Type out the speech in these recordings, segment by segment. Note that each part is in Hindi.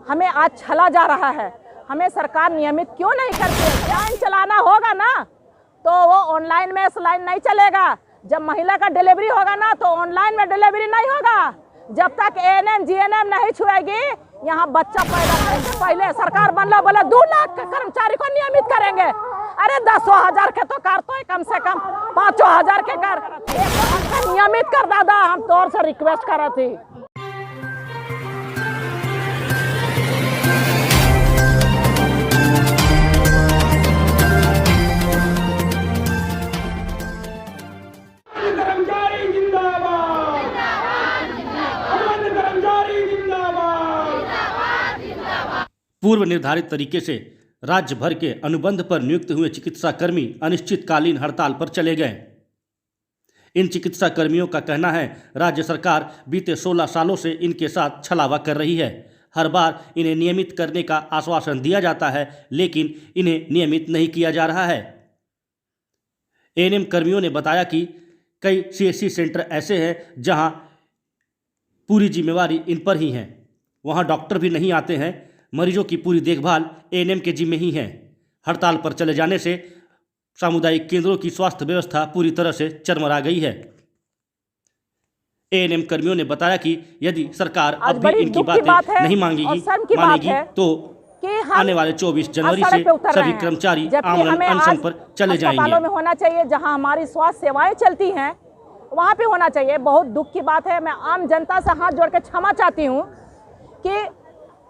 हमें आज छला जा रहा है। हमें सरकार नियमित क्यों नहीं करती है? लाइन चलाना होगा ना तो वो ऑनलाइन में लाइन नहीं चलेगा। जब महिला का डिलीवरी होगा ना तो ऑनलाइन में डिलीवरी नहीं होगा। जब तक एएनएम जीएनएम नहीं छुएगी, यहाँ बच्चा पैदा करने से पहले सरकार बनला बोले 2 लाख के कर्मचारी को नियमित करेंगे। अरे 10,000 के तो कर, तो कम से कम 5,000 के कर, नियमित कर दादा। हम तौर से रिक्वेस्ट कर रहे थे। पूर्व निर्धारित तरीके से राज्य भर के अनुबंध पर नियुक्त हुए चिकित्सा कर्मी अनिश्चितकालीन हड़ताल पर चले गए। इन चिकित्सा कर्मियों का कहना है राज्य सरकार बीते 16 सालों से इनके साथ छलावा कर रही है। हर बार इन्हें नियमित करने का आश्वासन दिया जाता है, लेकिन इन्हें नियमित नहीं किया जा रहा है। एएनएम कर्मियों ने बताया कि कई सीएससी सेंटर ऐसे हैं जहां पूरी जिम्मेवारी इन पर ही है। वहां डॉक्टर भी नहीं आते हैं। मरीजों की पूरी देखभाल एएनएम के जिम्मे ही है। हड़ताल पर चले जाने से सामुदायिक केंद्रों की स्वास्थ्य व्यवस्था पूरी तरह से चरमरा गई है। एएनएम कर्मियों ने बताया कि यदि सरकार अब भी इनकी बातें नहीं मानेगी तो आने वाले 24 जनवरी से सभी कर्मचारी आमरण अनशन पर चले जाएंगे। अस्पतालों में होना चाहिए, जहां हमारी स्वास्थ्य सेवाएं चलती हैं वहां पे होना चाहिए। बहुत दुख की बात है। मैं आम जनता से हाथ जोड़ के क्षमा चाहती हूँ कि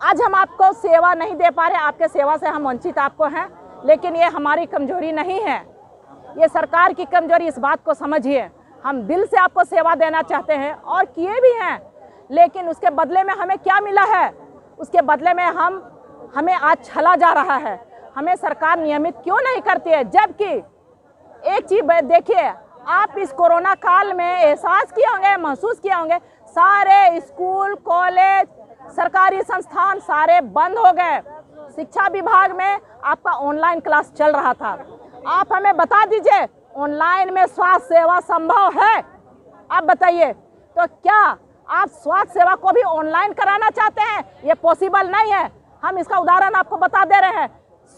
आज हम आपको सेवा नहीं दे पा रहे। आपके सेवा से हम वंचित आपको हैं, लेकिन ये हमारी कमजोरी नहीं है, ये सरकार की कमजोरी। इस बात को समझिए। हम दिल से आपको सेवा देना चाहते हैं और किए भी हैं, लेकिन उसके बदले में हमें क्या मिला है? उसके बदले में हमें आज छला जा रहा है। हमें सरकार नियमित क्यों नहीं करती है? जबकि एक चीज देखिए, आप इस कोरोना काल में एहसास किए होंगे, महसूस किए होंगे, सारे स्कूल कॉलेज सरकारी संस्थान सारे बंद हो गए। शिक्षा विभाग में आपका ऑनलाइन क्लास चल रहा था। आप हमें बता दीजिए, ऑनलाइन में स्वास्थ्य सेवा संभव है? आप बताइए। तो क्या आप स्वास्थ्य सेवा को भी ऑनलाइन कराना चाहते हैं? ये पॉसिबल नहीं है। हम इसका उदाहरण आपको बता दे रहे हैं।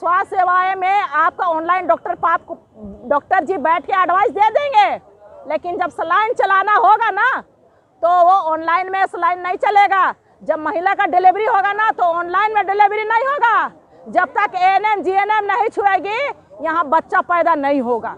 स्वास्थ्य सेवाएं में आपका ऑनलाइन डॉक्टर जी बैठ के एडवाइस दे देंगे, लेकिन जब सलाइन चलाना होगा ना तो वो ऑनलाइन में सलाइन नहीं चलेगा। जब महिला का डिलीवरी होगा ना तो ऑनलाइन में डिलीवरी नहीं होगा। जब तक एएनएम जीएनएम नहीं छुएगी, यहाँ बच्चा पैदा नहीं होगा।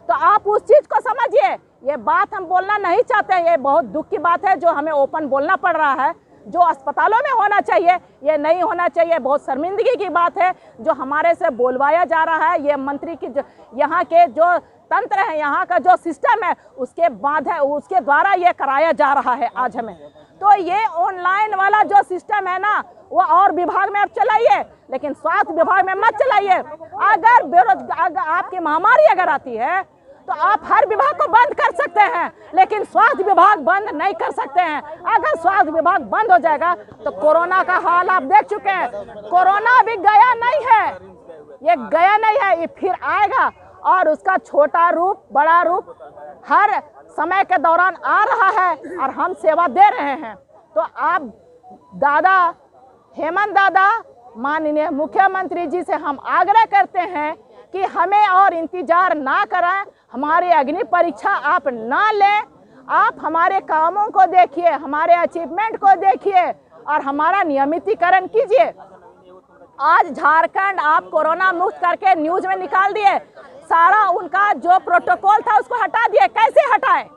तो आप उस चीज को समझिए। ये बात हम बोलना नहीं चाहते। ये बहुत दुख की बात है जो हमें ओपन बोलना पड़ रहा है। जो अस्पतालों में होना चाहिए ये नहीं होना चाहिए। बहुत शर्मिंदगी की बात है जो हमारे से बोलवाया जा रहा है। ये मंत्री की यहाँ के जो तंत्र है, यहाँ का जो सिस्टम है, उसके बाद है, उसके द्वारा ये कराया जा रहा है आज हमें। तो ये ऑनलाइन वाला जो सिस्टम है ना, वो और विभाग में आप चलाइए, लेकिन स्वास्थ्य विभाग में मत चलाइए। अगर आपकी महामारी अगर आती है तो आप हर विभाग को बंद कर सकते हैं, लेकिन स्वास्थ्य विभाग बंद नहीं कर सकते हैं। अगर स्वास्थ्य विभाग बंद हो जाएगा तो कोरोना का हाल आप देख चुके हैं। कोरोना अभी गया नहीं है, ये गया नहीं है, ये फिर आएगा और उसका छोटा रूप बड़ा रूप हर समय के दौरान आ रहा है और हम सेवा दे रहे हैं। तो आप दादा हेमंत दादा, माननीय मुख्यमंत्री जी से हम आग्रह करते हैं कि हमें और इंतजार ना कराएं, हमारी अग्नि परीक्षा आप ना लें। आप हमारे कामों को देखिए, हमारे अचीवमेंट को देखिए और हमारा नियमितीकरण कीजिए। आज झारखंड आप कोरोना मुक्त करके न्यूज में निकाल दिए। सारा उनका जो प्रोटोकॉल था उसको हटा दिए। कैसे हटाए?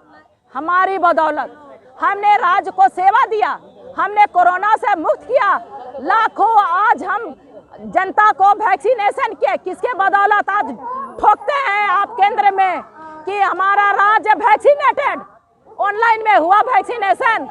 हमारी बदौलत। हमने राज्य को सेवा दिया, हमने कोरोना से मुक्त किया। लाखों आज हम जनता को वैक्सीनेशन किए। किसके बदौलत? आज ठोकते हैं आप केंद्र में कि हमारा राज्य वैक्सीनेटेड। ऑनलाइन में हुआ वैक्सीनेशन?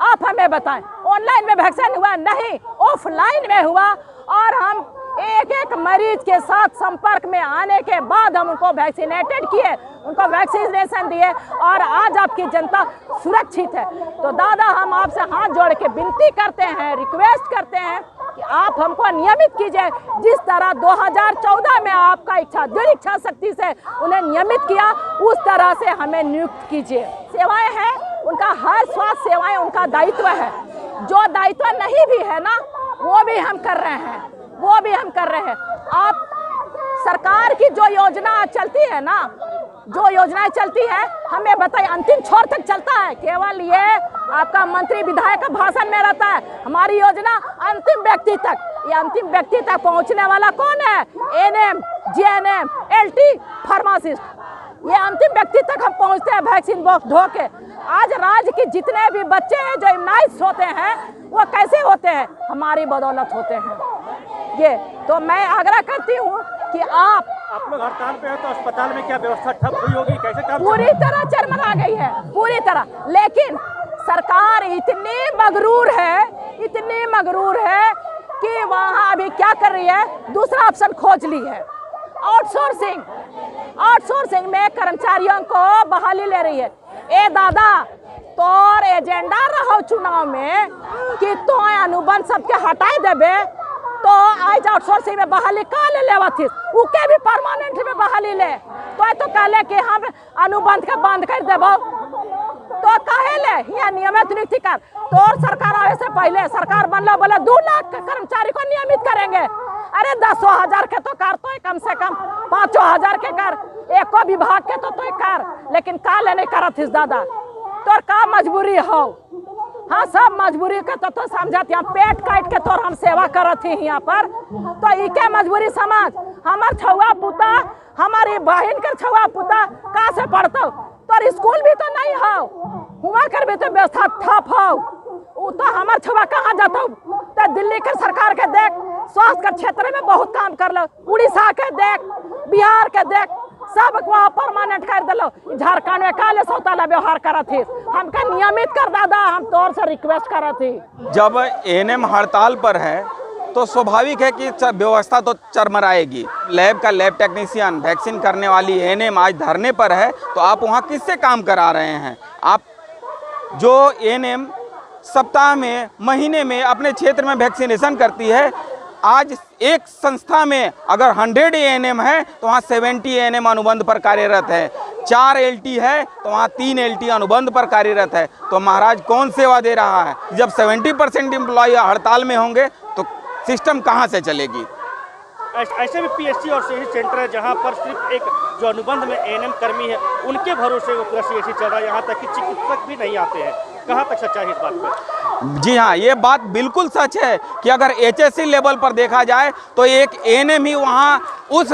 आप हमें बताएं। ऑनलाइन में वैक्सीन हुआ? नहीं, ऑफलाइन में हुआ। और हम एक एक मरीज के साथ संपर्क में आने के बाद हम उनको वैक्सीनेटेड किए, उनको वैक्सीनेशन दिए और आज आपकी जनता सुरक्षित है। तो दादा हम आपसे हाथ जोड़ के विनती करते हैं, रिक्वेस्ट करते हैं कि आप हमको नियमित कीजिए। जिस तरह 2014 में आपका इच्छा शक्ति से उन्हें नियमित किया, उस तरह से हमें नियुक्त कीजिए। सेवाएं हैं उनका, हर स्वास्थ्य सेवाएं उनका दायित्व है। जो दायित्व नहीं भी है ना, वो भी हम कर रहे हैं, वो भी हम कर रहे हैं। आप सरकार की जो योजना चलती है ना, जो योजनाएं चलती है, हमें बताइए अंतिम छोर तक चलता है? केवल ये आपका मंत्री विधायक का भाषण में रहता है। हमारी योजना अंतिम व्यक्ति तक, ये अंतिम व्यक्ति तक पहुंचने वाला कौन है? एएनएम, जीएनएम, एलटी, फार्मासिस्ट, ये अंतिम व्यक्ति तक हम पहुंचते हैं वैक्सीन बॉक्स ढो के। आज राज्य के जितने भी बच्चे हैं जो इम्यूनाइज होते हैं, वो कैसे होते हैं? हमारी बदौलत होते हैं। ये तो मैं आग्रह करती हूँ कि आप लोग हड़ताल पे हैं, तो अस्पताल में क्या व्यवस्था ठप हुई होगी? कैसे काम? पूरी तरह चरमरा गई है, पूरी तरह। लेकिन सरकार इतनी मगरूर है कि वहाँ अभी क्या कर रही है? दूसरा ऑप्शन खोज ली है, आउटसोर्सिंग में कर्मचारियों को बहाली ले रही है। ए दादा, तोर एजेंडा रहो चुनाव में कि तो अनुबंध सबके हटाए देबे, तो आज आउटसोर्सिंग में बहाली का ले लेवा थी, उके भी परमानेंट में बहाली ले। तो कहले कि हम अनुबंध के बंद कर देबो, तो काहे ले? यहाँ नियमित नियुक्ति कर। तोर सरकार आने से पहले सरकार बनला बोले 2 लाख कर्मचारी को नियमित करेंगे। अरे 10,000 के तो कर, तो कम से कम 5,000 के कर, एको विभाग के तो कर। लेकिन का लेने करत हिस दादा? तोर का मजबूरी हो? हाँ, सब मजबूरी के तो समझत, यहाँ पेट काट के तोर हम सेवा करत ही यहाँ पर, तो इके मजबूरी समझ। हमार छुआ पुता, हमारी बहन के छुआ पुता का से पढ़तो? तोर स्कूल भी तो नहीं हो, हुआ कर भी तो व्यवस्था ठप हो, तो हमार छुआ कहाँ जाता? तो दिल्ली के सरकार के देख, स्वास्थ्य के क्षेत्र में बहुत काम कर लो, उड़ीसा के देख, बिहार के देख, सब वहाँ परमानेंट कर दिलो। झारखंड में काले सौताला व्यवहार करत थी, हमका नियमित कर दादा, हम तौर से रिक्वेस्ट करत थी। जब एएनएम हड़ताल पर है तो स्वाभाविक है कि व्यवस्था तो चरमराएगी। लैब का लैब टेक्नीशियन, वैक्सीन करने वाली एएनएम आज धरने पर है, तो आप वहाँ किससे काम करा रहे हैं? आप जो एएनएम सप्ताह में, महीने में अपने क्षेत्र में वैक्सीनेशन करती है, आज एक संस्था में अगर 100 एएनएम है तो वहाँ 70 एएनएम अनुबंध पर कार्यरत है, 4 एलटी है तो वहाँ 3 एलटी अनुबंध पर कार्यरत है। तो महाराज कौन सेवा दे रहा है? जब 70% एम्प्लॉय हड़ताल में होंगे तो सिस्टम कहाँ से चलेगी? ऐसे भी पीएचसी और सीएचसी सेंटर है जहाँ पर सिर्फ एक जो अनुबंध में एएनएम कर्मी है, उनके भरोसे वो पूरा सीएचसी चल रहा है। यहाँ तक कि चिकित्सक भी नहीं आते हैं। कहाँ तक सच्चाई है इस बात पर? जी हाँ, ये बात बिल्कुल सच है कि अगर एचएससी लेवल पर देखा जाए तो एक एएनएम ही वहाँ उस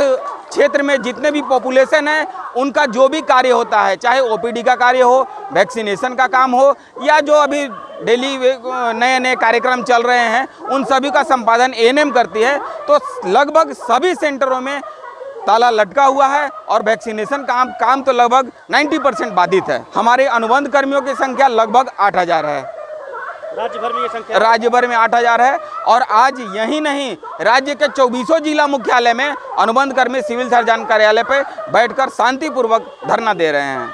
क्षेत्र में जितने भी पॉपुलेशन है उनका जो भी कार्य होता है, चाहे ओपीडी का कार्य हो, वैक्सीनेशन का काम हो, या जो अभी डेली नए नए कार्यक्रम चल रहे हैं, उन सभी का संपादन एएनएम करती है। तो लगभग सभी सेंटरों में ताला लटका हुआ है और वैक्सीनेशन काम तो लगभग 90% बाधित है। हमारे अनुबंध कर्मियों की संख्या लगभग 8,000 है। राज्य भर में ये संख्या? राज्य भर में 8,000 है। और आज यही नहीं, राज्य के 24 जिला मुख्यालय में अनुबंध कर्मी सिविल सर्जन कार्यालय पे बैठकर शांतिपूर्वक धरना दे रहे हैं।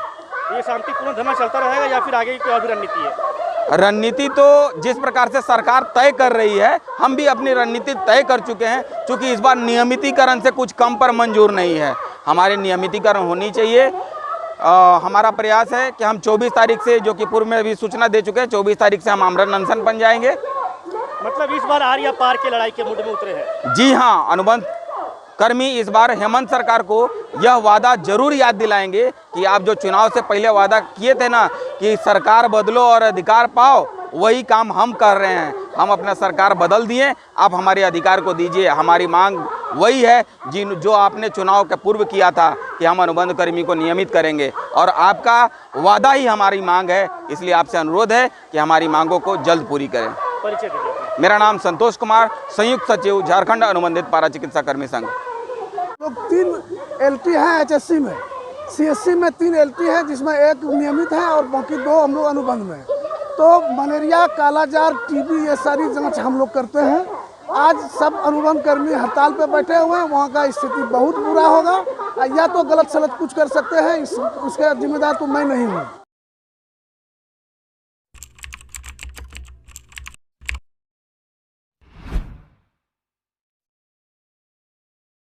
ये शांतिपूर्ण धरना चलता रहेगा या फिर आगे की और भी रणनीति है? रणनीति तो जिस प्रकार से सरकार तय कर रही है, हम भी अपनी रणनीति तय कर चुके हैं, क्योंकि इस बार नियमितीकरण से कुछ कम पर मंजूर नहीं है। हमारी नियमितीकरण होनी चाहिए। हमारा प्रयास है कि हम 24 तारीख से, जो कि पूर्व में भी सूचना दे चुके हैं, 24 तारीख से हम आमरण अनशन बन जाएंगे। मतलब इस बार आर या पार की लड़ाई के मूड में उतरे हैं? जी हाँ, अनुबंध कर्मी इस बार हेमंत सरकार को यह वादा जरूर याद दिलाएंगे कि आप जो चुनाव से पहले वादा किए थे ना कि सरकार बदलो और अधिकार पाओ, वही काम हम कर रहे हैं। हम अपना सरकार बदल दिए, आप हमारे अधिकार को दीजिए। हमारी मांग वही है जो आपने चुनाव के पूर्व किया था कि हम अनुबंध कर्मी को नियमित करेंगे, और आपका वादा ही हमारी मांग है। इसलिए आपसे अनुरोध है कि हमारी मांगों को जल्द पूरी करें। परिचय दीजिए। मेरा नाम संतोष कुमार, संयुक्त सचिव, झारखंड अनुबंधित पारा चिकित्सा कर्मी संघ। लोग 3 एलटी हैं एचएससी में, सीएससी में 3 एलटी है, जिसमें 1 नियमित है और बाकी 2 हम लोग अनुबंध में। तो मलेरिया, कालाजार, टीबी, ये सारी जांच हम लोग करते हैं। आज सब अनुबंध कर्मी हड़ताल पे बैठे हुए हैं, वहाँ का स्थिति बहुत बुरा होगा। या तो गलत सलत कुछ कर सकते हैं, उसका जिम्मेदार तो मैं नहीं हूँ।